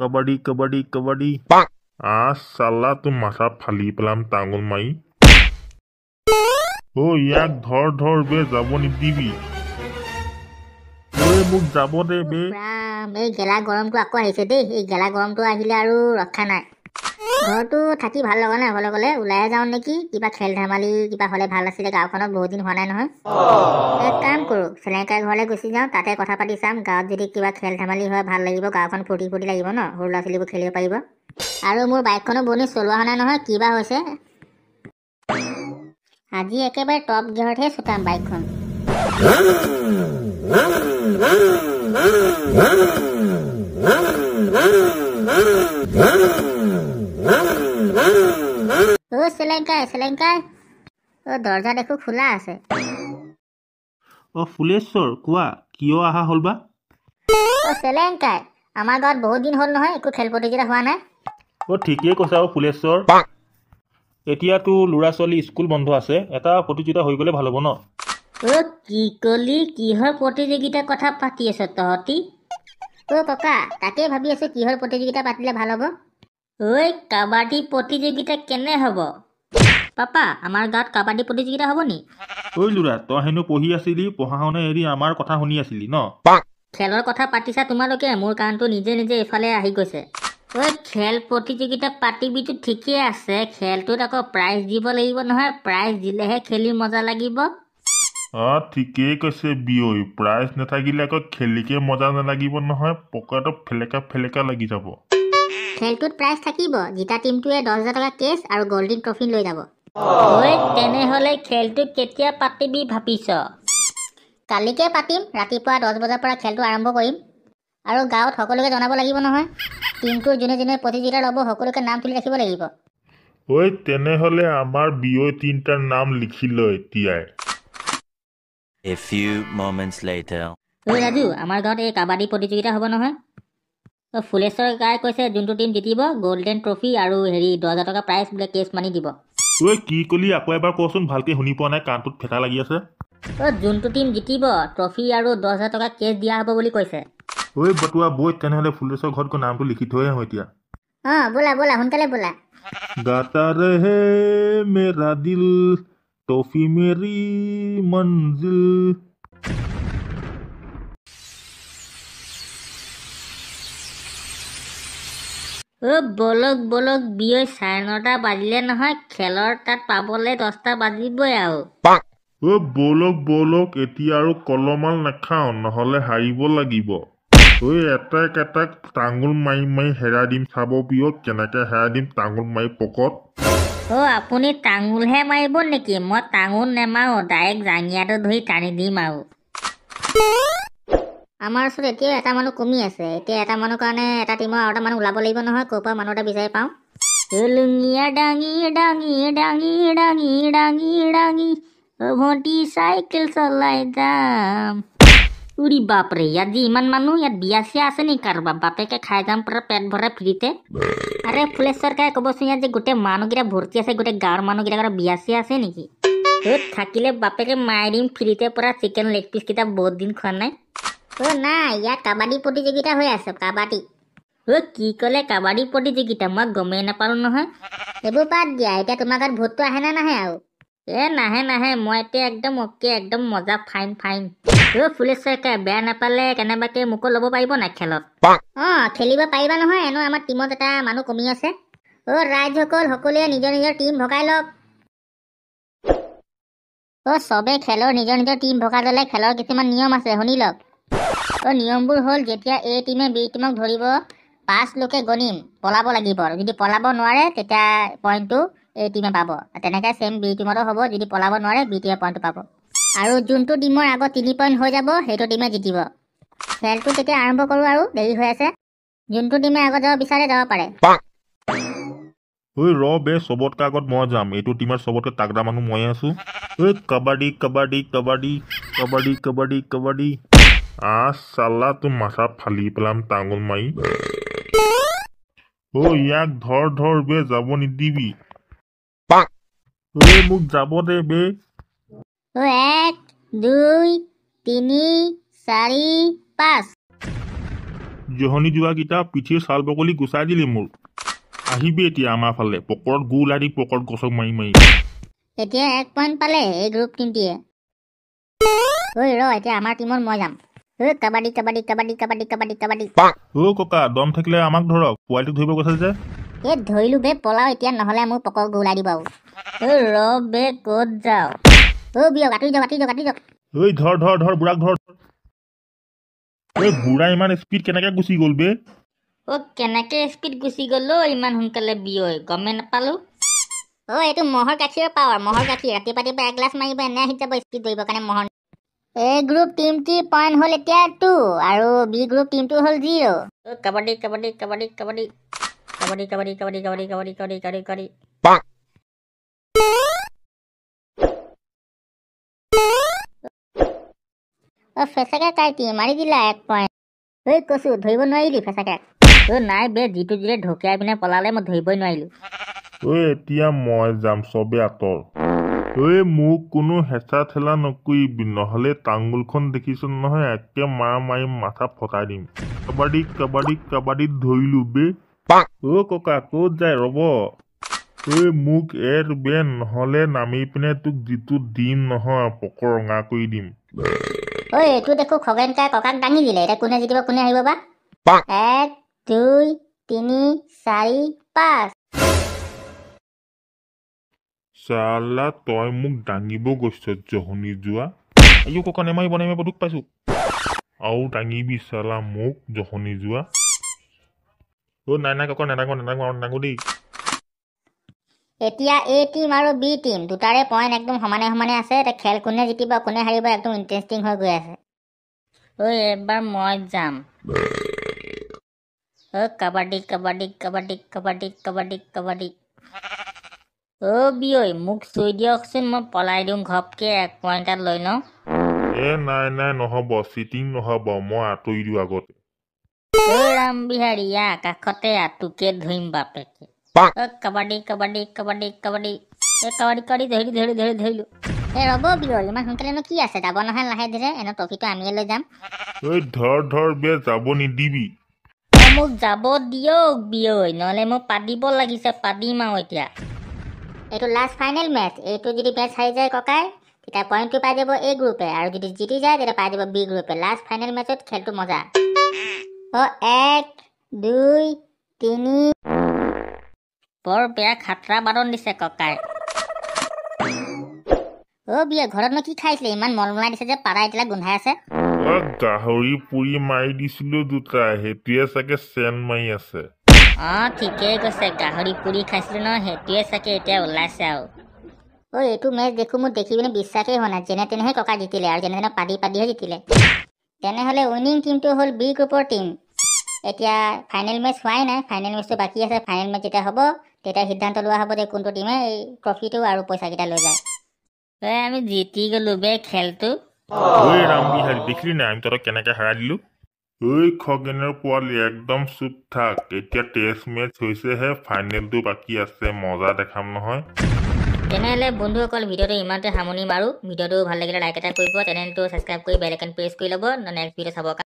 कबड्डी कबड्डी कबड्डी साला तू माथा फाली पेलाम टांगुल माई ओ याक धर धर बे যাব নিদিবি ওই মুখ যাব দে বে এই গেলা গৰমটো আকৌ আহিছে দেই এই গেলা গৰমটো আহিলে আৰু ৰক্ষা নাই ঘৰটো থাকি ভাল লগা নাই হলে গলে ওলাই যাওঁ নেকি কিবা খেল ধেমালি কিবা হলে ভাল আছিলে গাঁওখনত বহুত দিন হোৱা নাই নহয় এক কাম কৰো চেলেংকাই ঘৰলৈ গুচি যাওঁ তাতে কথা পাতি চাম গাঁৱত যদি কিবা খেল ধেমালি হয় ভাল লাগিব গাঁওখন ফূৰ্তি ফূৰ্তি লাগিব ন সৰু ল'ৰা ছোৱালীবোৰ খেলিব পাৰিব আৰু মোৰ বাইকখনো বনি চলোৱা হোৱা নাই নহয় কিবা হৈছে আজি একেবাৰে টপ গিয়াৰতহে চুটাম বাইকখন ओ চেলেংকাই ओ দৰজা দেখো খোলা আছে ओ ফুলেশ্বৰ কোৱা কিয় আহা হল বা ओ চেলেংকাই আমাৰ গাঁৱত বহুত দিন হল নহয় একো খেল প্ৰতিযোগিতা হোৱা নাই ओ ঠিকেই কৈছা ओ ফুলেশ্বৰ এতিয়াতো ল'ৰা ছোৱালী স্কুল বন্ধ আছে এটা প্ৰতিযোগিতা হৈ গলে ভাল হ'ব ন ओ কি কলি কিহৰ প্ৰতিযোগিতাৰ কথা পাতি আছ তহতি ओ ককা তাকে ভাবি আছো কিহৰ প্ৰতিযোগিতা পাতিলে ভাল হ'ব ঐ কাবাডী প্ৰতিযোগিতা কেনে হ'ব পাপা আমাৰ গাঁৱত কাবাডী প্ৰতিযোগিতা হ'ব নি ঐ ল'ৰা তই হেনো পঢ়ি আছিলি পঢ়া শুনা এৰি আমাৰ কথা শুনি আছিলি ন খেলৰ কথা পাতিছা তোমালোকে মোৰ কাৰণটো নিজে নিজে এফালে আহি গৈছে ঐ খেল প্ৰতিযোগিতা পাতিবিটো ঠিকেই আছে খেলটোত আকৌ প্ৰাইজ দিব লাগিব নহয় প্ৰাইজ দিলেহে খেলি মজা লাগিব ঠিকেই কৈছে বিয়ৈ প্ৰাইজ নাথাকিলে আকৌ খেলিকে মজা নালাগিব নহয় পকেটত ফেলেকা লাগি যাব খেলটোত প্ৰাইজ থাকিব জিতা টিমটোৱে 10,000 টকা কেছ আৰু গোল্ডেন ট্ৰফি লৈ যাব ঐ তেনেহলে খেলটো কেতিয়া পাতিবি ভাবিছ কালিকে পাতিম ৰাতিপুৱা 10 বজাৰ পৰা খেলটো আৰম্ভ কৰিম আৰু গাঁৱত সকলোকে জনাব লাগিব নহয় টিমটোৰ যোনে যোনে প্ৰতিযোগিতা ল'ব সকলোকে নাম তুলি ৰাখিব লাগিব ঐ তেনেহলে আমাৰ বিয়ৈ তিনিটাৰ নাম লিখি লয় এতিয়াই A few moments later. ঐ ৰাজু আমাৰ গাঁৱত এই কাবাডী প্ৰতিযোগিতা হ'ব নহয় ফুলেশ্বৰ গাই কৈছে যোনটো টিম জিতিব গোল্ডেন ট্ৰফি আৰু 10,000 টকা প্ৰাইজ বোলে কেছ মানি দিব ঐ কি কলি আকৌ এবাৰ কচোন ভালকে শুনি পোৱা নাই কাণটোত ফেটা লাগি আছে যোনটো টিম জিতিব ট্ৰফি আৰু 10,000 টকা কেছ দিয়া হ'ব বুলি কৈছে ঐ বটুৱা বৈ তেনেহলে ফুলেশ্বৰ ঘৰত গৈ নামটো লিখি থৈ আহোঁ এতিয়া बोला बोला সোনকালে बोला गाता रहे मेरा दिल टॉफी मेरी मंजिल বলক বিয়ৈ 9:30 বাজিলে নহয় খেলৰ তাত পাবলৈ 10টা বাজিবই আৰু বলক এতিয়া আৰু কলমাল নাখাওঁ নহলে হাৰিব লাগিব ঐ এটাক টাঙুল মাৰি হেৰাই দিম চাব বিয়ক কেনেকে হেৰাই দিম টাঙুল মাৰি পকত আপুনি টাঙুলহে মাৰিব নেকি মই টাঙুল নেমাৰো ডাইৰেক্ট জাঙিয়াটো ধৰি টানি দিম আৰু আমাৰ ওচৰত এতিয়া এটা মানুহ কমি আছে এতিয়া এটা মানুহ কাৰণে এটা টিমৰ আৰু এটা মানুহ ওলাব লাগিব নহয় ক'ৰ পৰা মানুহ এটা বিচাৰি পাওঁ লুঙিয়া ডাঙি ডাঙি ডাঙি ডাঙি ডাঙি ডাঙি ভণ্টি চাইকেল চলাই যাম উৰি বাপৰে ইয়াত যে ইমান মানুহ ইয়াত বিয়া চিয়া আছে নেকি কাৰোবাৰ বাপেকে খাই যাম পুৰা পেট ভৰাই ফ্ৰীতে আৰে ফুলেশ্বৰ কাই ক'বচোন ইয়াত যে গোটেই মানুহকেইটা ভৰ্তি আছে গোটেই গাঁৱৰ মানুহকেইটাৰ বিয়া চিয়া আছে নেকি থাকিলে বাপেকে মাৰি দিম ফ্ৰীতে পুৰা চিকেন লেগ পিচ কেইটা বহুত দিন খোৱা নাই নাই ইয়াত কাবাডী প্ৰতিযোগিতা হৈ আছে কাবাডী কি ক'লে কাবাডী প্ৰতিযোগিতা মই গমেই নাপালো নহয় এইবোৰ বাদ দিয়া এতিয়া তোমাৰ গাত ভোটটো আহে নে নাহে আৰু নাহে মই এতিয়া একদম অকে একদম মজা ফাইন ফুলেশ্বৰ কাই বেয়া নাপালে কেনেবাকে মোকো ল'ব পাৰিব নাই খেলত খেলিব পাৰিবা নহয় এনো আমাৰ টিমত এটা মানুহ কমি আছে ৰাইজসকল সকলোৱে নিজৰ নিজৰ টিম ভগাই লওক চবে খেলৰ নিজৰ নিজৰ টিম ভগাই ল'লে খেলৰ কিছুমান নিয়ম আছে শুনি লওক নিয়মবোৰ হ'ল যেতিয়া এ টিমে বি টিমক ধৰিব 5 লোকে গণিম পলাব লাগিব যদি পলাব নোৱাৰে তেতিয়া পইণ্টটো এ টিমে পাব তেনেকৈ চেম বি টিমতো হ'ব যদি পলাব নোৱাৰে বি টিমে পইণ্টটো পাব আৰু যোনটো টিমৰ আগত 3 পইণ্ট হৈ যাব সেইটো টিমে জিতিব খেলটো তেতিয়া আৰম্ভ কৰোঁ আৰু দেৰি হৈ আছে যোনটো টিমে আগত যাব বিচাৰে যাব পাৰে ৰ বে চবতকৈ আগত মই যাম এইটো টিমৰ চবতকৈ তাগৰা মানুহ মই আছো কাবাডী কাবাডী কাবাডী কাবাডী কাবাডী কাবাডী চালা তো মাথা ফালি পেলাম টাঙুল মাৰি ইয়াক ধৰ বে যাব নিদিবি মোক যাব দে বে 1 2 3 4 5 জহনি যোৱাকেইটা পিঠিৰ ছাল বকলি গুচাই দিলি মোৰ আহিবি এতিয়া আমাৰ ফালে পকৰত গু ওলাই দি পকৰত গছক মাৰি মাৰি এতিয়া 1 পইণ্ট পালে এই গ্ৰুপ টিমটিয়ে ঐ ৰ এতিয়া আমাৰ টিমত মই যাম ঐ কাবাডী কাবাডী কাবাডী কাবাডী কাবাডী কাবাডী ককা দম থাকিলে আমাক ধৰক পোৱালিটোক ধৰিব গৈছে যে এই ধৰিলো বে পলাও এতিয়া নহ'লে মোৰ পকৰ গু ওলাই দিব ঐ ৰ বে ক'ত যাও বিয়ক আঁতৰি যাওক ধৰ বুঢ়াক ধৰ বুঢ়া ইমান স্পীড কেনেকে গুচি গ'ল বে কেনেকে স্পীড গুচি গ'ল ইমান সোনকালে বিয়ৈ গমে নাপালো এইটো মহৰ গাখীৰৰ পাৱাৰ মহৰ গাখীৰ ৰাতিপুৱা 1 গ্লাছ মাৰিব এনে আহি যাব স্পীড দৌৰিবৰ কাৰণে মহৰ এ গ্ৰুপ টিমটিৰ পইণ্ট হ'ল এতিয়া 2 আৰু বি গ্ৰুপ টিমটো হ'ল 0 কাবাডী কাবাডী কাবাডী কাবাডী কাবাডী কাবাডী কাবাডী কাবাডী কাবাডী কাবাডী কাবাডী কাবাডী ফেচাকে কাইটি মাৰি দিলা 1 পইণ্ট কচু ধৰিব নোৱাৰিলি ফেচাকে নাই বে যিটো যিৰে ঢকিয়াই পিনে পলালে মই ধৰিবই নোৱাৰিলো এতিয়া মই যাম চবে আঁতৰ মোক কোনো হেঁচা ঠেলা নকৰিবি নহ'লে টাঙুলখন দেখিছ নহয় একে মাৰ মাৰি মাথা ফটাই দিম কাবাডী কাবাডী কাবাডীত ধৰিলো বে ককা ক'ত যায় ৰ'ব মোক বে নহ'লে নামি পিনে তোক যিটো দিম নহয় পকৰ ৰঙা কৰি দিম এইটো দেখো খগেন কাই ককাক দাঙি দিলে এতিয়া কোনে জিতিব কোনে আহিব বা 1 2 3 4 5 চালা তই মোক দাঙিব গৈছ জহনি যোৱা ককা নেমাৰিব দুখ পাইছো আৰু দাঙিবি চালা মোক জহনি যোৱা নাই ককা নেদাঙো দেই এতিয়া এ টিম আৰু বি টিম দুটাৰে পইণ্ট একদম সমানে সমানে আছে এতিয়া খেল কোনে জিতিব কোনে হাৰিব একদম ইণ্টাৰেষ্টিং হৈ গৈ আছে এবাৰ মই যাম কাবাডী কাবাডী কাবাডী কাবাডী কাবাডী কাবাডী বিয়ৈ মোক চুই দিয়কচোন মই পলাই দিওঁ ঘপকে 1 পইণ্ট এটা লৈ লওঁ নাই নহ'ব চিটিং নহ'ব মই আঁতৰি দিওঁ আগতে ৰাম বিহাৰী কাষতে তোকে ধৰিম বাপেকে কাবাডী কাবাডী কাবাডী কাবাডী কাবাডী কাবাডী ধৰিলো ৰ'ব বিয়ৈ ইমান সোনকালেনো কি আছে যাব নহয় লাহে ধীৰে এনে ট্ৰফিটো আমিয়ে লৈ যাম ধৰ বে যাব নিদিবি মোক যাব দিয়ক বিয়ৈ নহ'লে মোক পাতিব লাগিছে পাতিম আৰু এতিয়া এইটো লাষ্ট ফাইনেল মেচ এইটো যদি মেচ হাৰি যায় ককাই তেতিয়া পইণ্টটো পাই যাব এ গ্ৰুপে আৰু যদি জিতি যায় তেতিয়া পাই যাব বি গ্ৰুপে লাষ্ট ফাইনেল মেচত খেলটো মজা 1 2 3 বৰ বেয়া খাতৰা বাদন দিছে ককাই বিয়ে ঘৰতনো কি খাইছিলে ইমান মলমলাই দিছে যে পাৰা এতিয়া গোন্ধাই আছে গাহৰি পুৰি মাৰি দিছিলো দুটা সেইটোৱে চাগে চেন মাৰি আছে ঠিকেই কৈছে গাহৰি পুৰি খাইছিলো ন সেইটোৱে চাগে এতিয়া ওলাইছে আৰু এইটো মেচ দেখো মোৰ দেখি পিনে বিশ্বাসেই হোৱা নাই যেনে তেনেহে ককা জিতিলে আৰু যেনে তেনে পাদিহে জিতিলে তেনেহ'লে উইনিং টিমটো হ'ল বি গ্ৰুপৰ টিম এতিয়া ফাইনেল মেচ হোৱাই নাই ফাইনেল মেচটো বাকী আছে ফাইনেল মেচ যেতিয়া হ'ব তেতিয়া সিদ্ধান্ত লোৱা হ'ব যে কোনটো টিমে এই ট্ৰফিটো আৰু পইচাকেইটা লৈ যায় আমি জিতি গ'লো বে খেলটো ৰামবিহাৰী দেখিলি নাই আমি তহঁতক কেনেকে হেৰাই দিলো খগেনৰ পোৱালি একদম চুপ থাক এতিয়া টেষ্ট মেচ হৈছেহে ফাইনেলটো বাকী আছে মজা দেখাম নহয় তেনেহ'লে বন্ধুসকল ভিডিঅ'টো ইমানতে সামৰণি মাৰোঁ ভিডিঅ'টো ভাল লাগিলে লাইক এটা কৰিব চেনেলটো ছাবস্ক্ৰাইব কৰি বেল আইকন প্ৰেছ কৰি ল'ব নেক্সট ভিডিঅ' চাব